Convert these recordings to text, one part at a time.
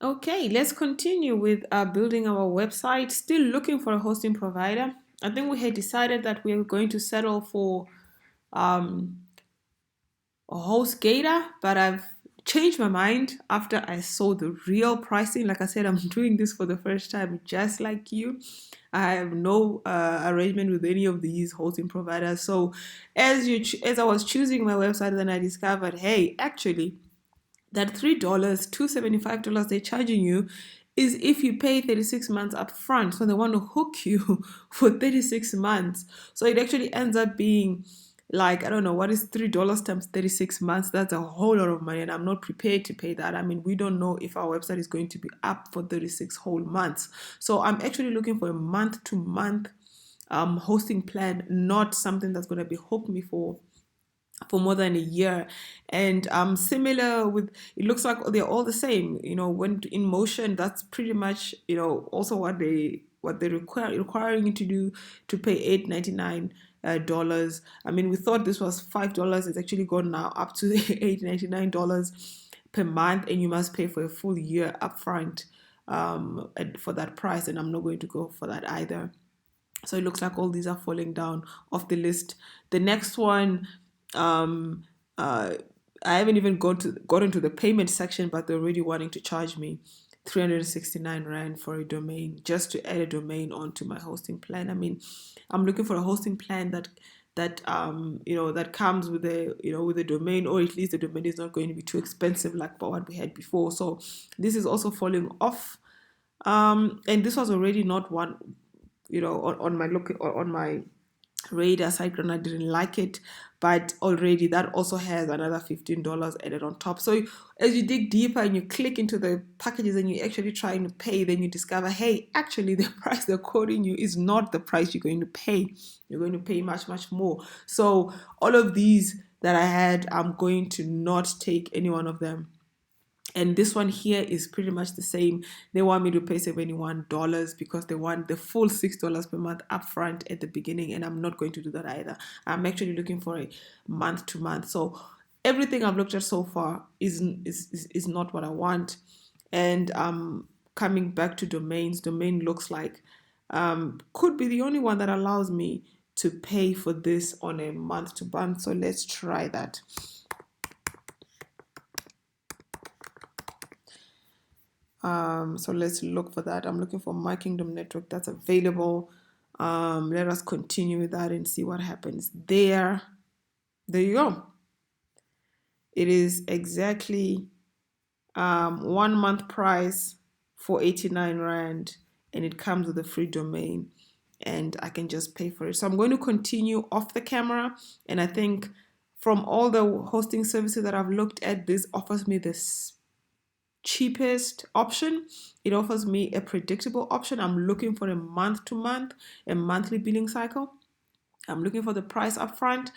Okay, let's continue with building our website. Still looking for a hosting provider. I think we had decided that we are going to settle for um, a HostGator, but I've changed my mind after I saw the real pricing. Like I said, I'm doing this for the first time, just like you. I have no arrangement with any of these hosting providers. So, as I was choosing my website, then I discovered, hey, actually, that $3, $275 they're charging you is if you pay 36 months up front. So they want to hook you for 36 months. So it actually ends up being like, I don't know, what is $3 times 36 months? That's a whole lot of money, and I'm not prepared to pay that. I mean, we don't know if our website is going to be up for 36 whole months. So I'm actually looking for a month to month hosting plan, not something that's going to be hook me for more than a year. And similar with, it looks like they're all the same, when in motion, that's pretty much, also what they requiring you to do, to pay $8.99 dollars. I mean, we thought this was $5. It's actually gone now up to $8.99 per month, and you must pay for a full year upfront and for that price, and I'm not going to go for that either. So it looks like all these are falling down off the list. The next one, um, uh, I haven't even got into the payment section, but they're already wanting to charge me 369 Rand for a domain, just to add a domain onto my hosting plan. I mean, I'm looking for a hosting plan that comes with a domain, or at least the domain is not going to be too expensive like what we had before. So this is also falling off. And this was already not one, on my radar site, and I didn't like it, but already that also has another $15 added on top. So as you dig deeper and you click into the packages and you're actually trying to pay, then you discover, hey, actually the price they're quoting you is not the price you're going to pay. You're going to pay much, much more. So all of these that I had, I'm going to not take any one of them. And this one here is pretty much the same. They want me to pay $71 because they want the full $6 per month upfront at the beginning, and I'm not going to do that either. I'm actually looking for a month to month. So everything I've looked at so far is not what I want. And coming back to domains, domain looks like could be the only one that allows me to pay for this on a month to month. So let's try that. So let's look for that. I'm looking for My Kingdom Network that's available. Let us continue with that and see what happens there. There you go. It is exactly 1 month price for 89 Rand, and it comes with a free domain, and I can just pay for it. So I'm going to continue off the camera, and I think from all the hosting services that I've looked at, this offers me this cheapest option. It offers me a predictable option. I'm looking for a month to month, a monthly billing cycle. I'm looking for the price upfront.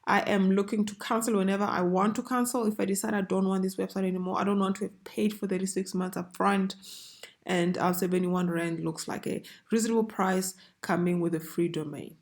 I am looking to cancel whenever I want to cancel. If I decide I don't want this website anymore, I don't want to have paid for 36 months upfront. And 71 Rand looks like a reasonable price coming with a free domain.